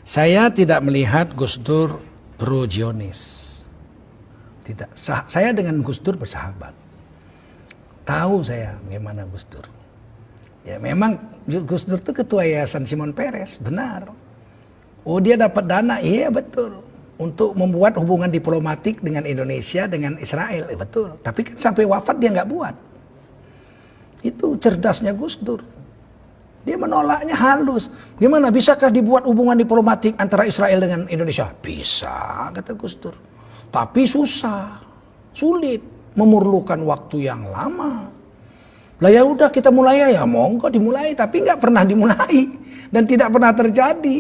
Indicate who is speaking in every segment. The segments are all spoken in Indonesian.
Speaker 1: Saya tidak melihat Gus Dur pro Zionis. Tidak. Saya dengan Gus Dur bersahabat. Tahu saya bagaimana Gus Dur. Ya memang Gus Dur itu ketua Yayasan Shimon Peres, benar. Oh dia dapat dana, iya betul. Untuk membuat hubungan diplomatik dengan Indonesia, dengan Israel, betul. Tapi kan sampai wafat dia nggak buat. Itu cerdasnya Gus Dur. Dia menolaknya halus. Gimana bisakah dibuat hubungan diplomatik antara Israel dengan Indonesia? Bisa, kata Gus Dur. Tapi susah, sulit, memerlukan waktu yang lama. Lah ya udah kita mulai ya monggo dimulai, tapi nggak pernah dimulai dan tidak pernah terjadi.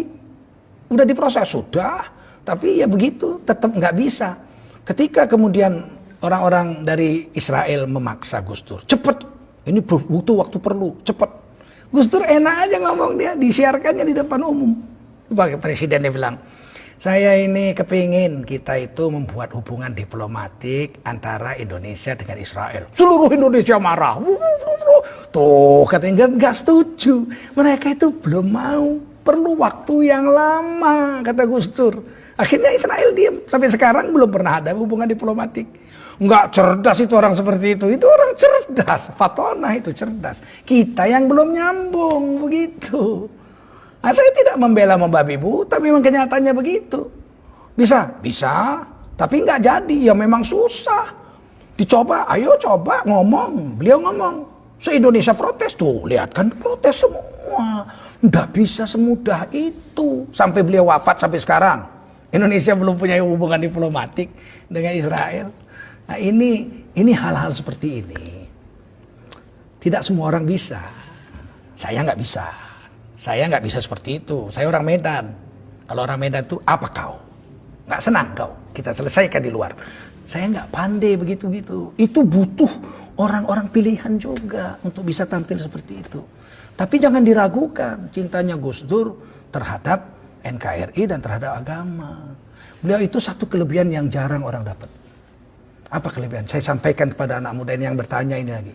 Speaker 1: Udah diproses sudah, tapi ya begitu, tetap nggak bisa. Ketika kemudian orang-orang dari Israel memaksa Gus Dur, cepet, ini butuh waktu perlu, cepet. Gus Dur enak aja ngomong dia, disiarkannya di depan umum. Pak Presiden dia bilang, saya ini kepingin kita itu membuat hubungan diplomatik antara Indonesia dengan Israel. Seluruh Indonesia marah. Tuh katanya nggak setuju. Mereka itu belum mau. Perlu waktu yang lama, kata Gus Dur. Akhirnya Israel diam. Sampai sekarang belum pernah ada hubungan diplomatik. Nggak cerdas itu orang seperti itu. Itu orang cerdas. Fatona itu cerdas. Kita yang belum nyambung begitu. Nah, saya tidak membela membabi buta, memang kenyataannya begitu. Bisa? Bisa. Tapi nggak jadi. Ya memang susah. Dicoba, ayo coba ngomong. Beliau ngomong. Se-Indonesia protes tuh. Lihat kan protes semua. Nggak bisa semudah itu. Sampai beliau wafat sampai sekarang. Indonesia belum punya hubungan diplomatik dengan Israel. Nah ini hal-hal seperti ini. Tidak semua orang bisa. Saya nggak bisa. Saya nggak bisa seperti itu. Saya orang Medan. Kalau orang Medan tuh apa kau? Nggak senang kau? Kita selesaikan di luar. Saya nggak pandai begitu-gitu. Itu butuh orang-orang pilihan juga untuk bisa tampil seperti itu. Tapi jangan diragukan cintanya Gus Dur terhadap NKRI dan terhadap agama. Beliau itu satu kelebihan yang jarang orang dapat. Apa kelebihan? Saya sampaikan kepada anak muda ini yang bertanya ini lagi.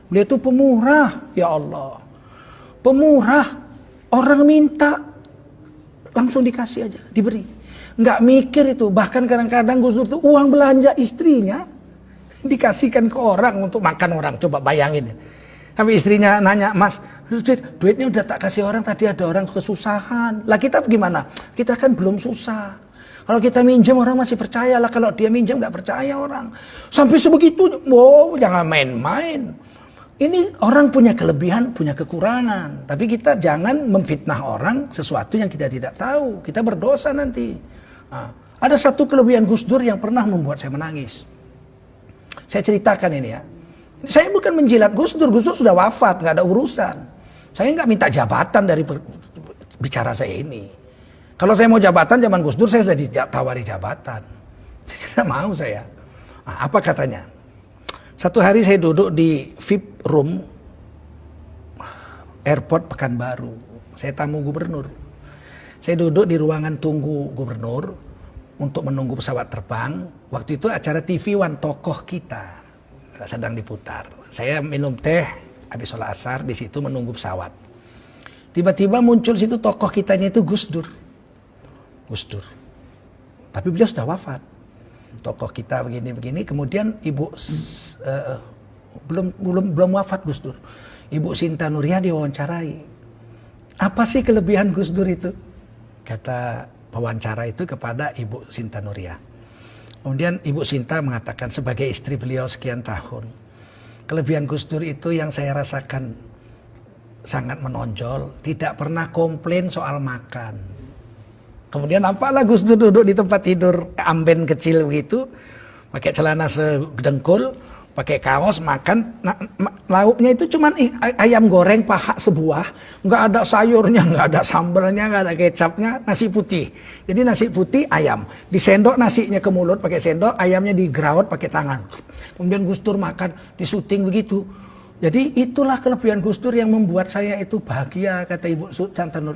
Speaker 1: Beliau itu pemurah, ya Allah. Pemurah. Orang minta langsung dikasih aja, diberi. Nggak mikir itu. Bahkan kadang-kadang Gus Dur itu uang belanja istrinya dikasihkan ke orang untuk makan orang. Coba bayangin. Sampai istrinya nanya, Mas, duitnya udah tak kasih orang, tadi ada orang kesusahan. Lah kita gimana? Kita kan belum susah. Kalau kita minjem orang masih percaya lah, kalau dia minjem nggak percaya orang. Sampai sebegitu, wow, jangan main-main. Ini orang punya kelebihan, punya kekurangan. Tapi kita jangan memfitnah orang sesuatu yang kita tidak tahu. Kita berdosa nanti. Nah, ada satu kelebihan Gus Dur yang pernah membuat saya menangis. Saya ceritakan ini ya. Saya bukan menjilat Gus Dur sudah wafat, nggak ada urusan. Saya nggak minta jabatan dari bicara saya ini. Kalau saya mau jabatan zaman Gus Dur, saya sudah ditawari jabatan. Saya tidak mau saya. Nah, apa katanya? Satu hari saya duduk di VIP room airport Pekanbaru. Saya tamu gubernur. Saya duduk di ruangan tunggu gubernur untuk menunggu pesawat terbang. Waktu itu acara TV One tokoh kita sedang diputar. Saya minum teh habis sholat asar di situ menunggu pesawat. Tiba-tiba muncul situ tokoh kitanya itu Gus Dur. Gus Dur. Tapi beliau sudah wafat. Tokoh kita begini-begini, kemudian ibu belum wafat Gus Dur. Ibu Sinta Nuria diwawancarai. Apa sih kelebihan Gus Dur itu? Kata pewawancara itu kepada Ibu Sinta Nuria. Kemudian Ibu Sinta mengatakan sebagai istri beliau sekian tahun. Kelebihan Gus Dur itu yang saya rasakan sangat menonjol, tidak pernah komplain soal makan. Kemudian nampaklah Gus Dur duduk di tempat tidur amben kecil begitu, pakai celana sedengkul, pakai kaos, makan. Nah, lauknya itu cuman ayam goreng paha sebuah, nggak ada sayurnya, nggak ada sambalnya, nggak ada kecapnya, nasi putih. Jadi nasi putih ayam, disendok nasinya ke mulut pakai sendok, ayamnya digerawat pakai tangan. Kemudian Gus Dur makan, disuting begitu. Jadi itulah kelebihan Gus Dur yang membuat saya itu bahagia, kata Ibu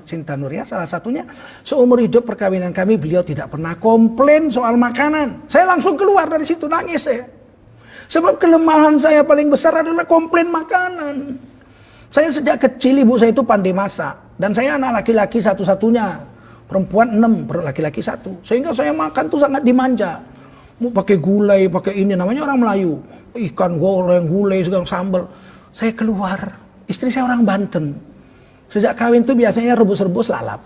Speaker 1: Sinta Nuria. Salah satunya seumur hidup perkawinan kami beliau tidak pernah komplain soal makanan. Saya langsung keluar dari situ nangis saya. Sebab kelemahan saya paling besar adalah komplain makanan. Saya sejak kecil ibu saya itu pandai masak dan saya anak laki-laki satu-satunya. perempuan 6, laki-laki 1. Sehingga saya makan tuh sangat dimanja. Mau pakai gulai, pakai ini, namanya orang Melayu. Ikan goreng, gulai, segala sambal. Saya keluar, istri saya orang Banten. Sejak kawin tuh biasanya rebus-rebus lalap.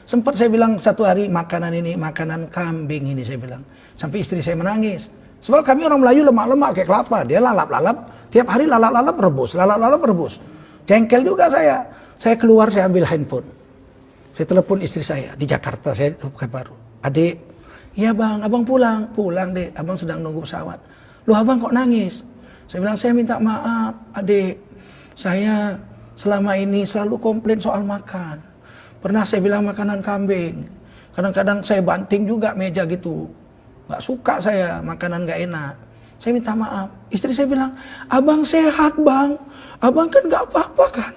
Speaker 1: Sempat saya bilang satu hari makanan ini, makanan kambing ini saya bilang. Sampai istri saya menangis. Sebab kami orang Melayu lemak-lemak kayak kelapa. Dia lalap-lalap, tiap hari lalap-lalap rebus. Jengkel juga saya. Saya keluar, saya ambil handphone. Saya telepon istri saya di Jakarta, saya bukan baru. Adik, iya bang, abang pulang. Pulang deh, abang sedang nunggu pesawat. Loh abang kok nangis? Saya bilang, saya minta maaf adik. Saya selama ini selalu komplain soal makan. Pernah saya bilang makanan kambing. Kadang-kadang saya banting juga meja gitu. Gak suka saya makanan gak enak. Saya minta maaf. Istri saya bilang, abang sehat bang. Abang kan gak apa-apa kan.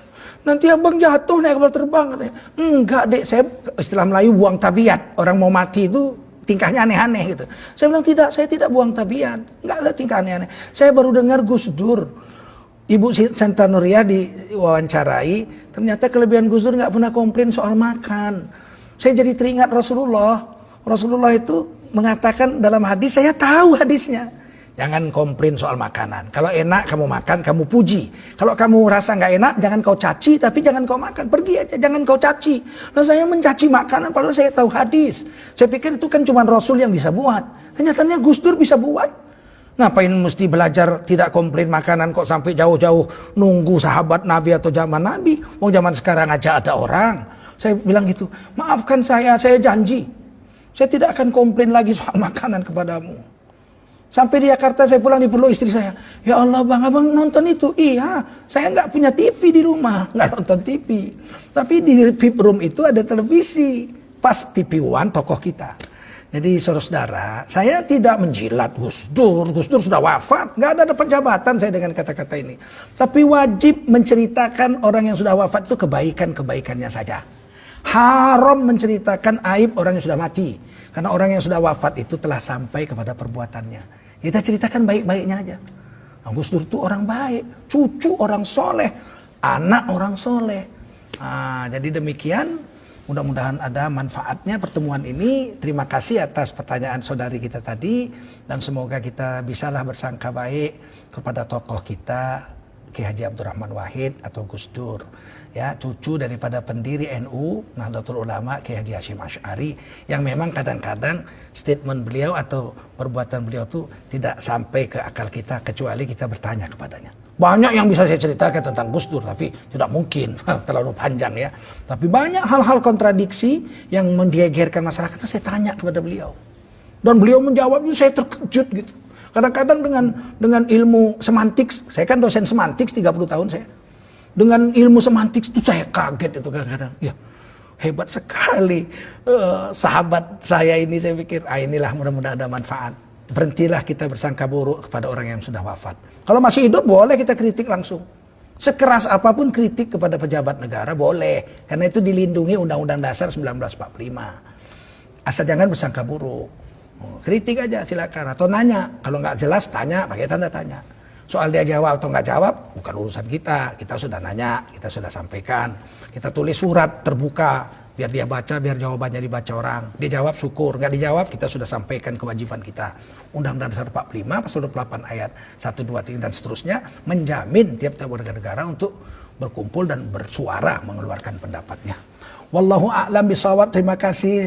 Speaker 1: Nanti abang jatuh naik kapal terbang. Enggak dek, saya istilah Melayu buang tabiat. Orang mau mati itu tingkahnya aneh-aneh gitu. Saya bilang tidak, saya tidak buang tabiat. Enggak ada tingkah aneh-aneh. Saya baru dengar Gus Dur. Ibu Santa Nuria diwawancarai. Ternyata kelebihan Gus Dur gak pernah komplain soal makan. Saya jadi teringat Rasulullah. Rasulullah itu mengatakan dalam hadis, saya tahu hadisnya. Jangan komplain soal makanan. Kalau enak kamu makan, kamu puji. Kalau kamu rasa nggak enak, jangan kau caci, tapi jangan kau makan. Pergi aja, jangan kau caci. Nah saya mencaci makanan, padahal saya tahu hadis. Saya pikir itu kan cuma Rasul yang bisa buat. Kenyataannya Gus Dur bisa buat. Ngapain mesti belajar tidak komplain makanan kok sampai jauh-jauh nunggu sahabat Nabi atau zaman Nabi. Mau zaman sekarang aja ada orang. Saya bilang gitu, maafkan saya janji. Saya tidak akan komplain lagi soal makanan kepadamu. Sampai di Jakarta saya pulang dipeluk istri saya. Ya Allah bang, abang nonton itu? Iya, saya nggak punya TV di rumah, nggak nonton TV. Tapi di VIP room itu ada televisi. Pas TV One tokoh kita. Jadi saudara, saya tidak menjilat Gus Dur. Gus Dur sudah wafat, nggak ada penjabatan saya dengan kata-kata ini. Tapi wajib menceritakan orang yang sudah wafat itu kebaikan-kebaikannya saja. Haram menceritakan aib orang yang sudah mati. Karena orang yang sudah wafat itu telah sampai kepada perbuatannya. Kita ceritakan baik-baiknya aja. Nah, Gus Dur itu orang baik, cucu orang soleh, anak orang soleh. Nah, jadi demikian, mudah-mudahan ada manfaatnya pertemuan ini. Terima kasih atas pertanyaan saudari kita tadi. Dan semoga kita bisalah bersangka baik kepada tokoh kita, Kiai Haji Abdurrahman Wahid atau Gus Dur, ya, cucu daripada pendiri NU Nahdlatul Ulama Kiai Haji Hasyim Asy'ari, yang memang kadang-kadang statement beliau atau perbuatan beliau itu tidak sampai ke akal kita kecuali kita bertanya kepadanya. Banyak yang bisa saya ceritakan tentang Gus Dur, tapi tidak mungkin, terlalu panjang ya. Tapi banyak hal-hal kontradiksi yang menggegerkan masyarakat itu saya tanya kepada beliau. Dan beliau menjawabnya, saya terkejut gitu. Kadang-kadang dengan ilmu semantik, saya kan dosen semantik 30 tahun saya. Dengan ilmu semantik itu saya kaget itu kadang-kadang. Ya, hebat sekali sahabat saya ini, saya pikir, inilah mudah-mudahan ada manfaat. Berhentilah kita bersangka buruk kepada orang yang sudah wafat. Kalau masih hidup boleh kita kritik langsung. Sekeras apapun kritik kepada pejabat negara boleh. Karena itu dilindungi Undang-Undang Dasar 1945. Asal jangan bersangka buruk. Kritik aja silakan, atau nanya. Kalau nggak jelas tanya pakai tanda tanya. Soal dia jawab atau nggak jawab bukan urusan kita. Kita sudah nanya, kita sudah sampaikan. Kita tulis surat terbuka biar dia baca, biar jawabannya dibaca orang. Dia jawab syukur, nggak dijawab kita sudah sampaikan kewajiban kita. Undang-Undang Dasar 45 pasal 28 ayat 1, 2, 3 dan seterusnya menjamin tiap-tiap warga negara untuk berkumpul dan bersuara mengeluarkan pendapatnya. Wallahu a'lam bishawab. Terima kasih.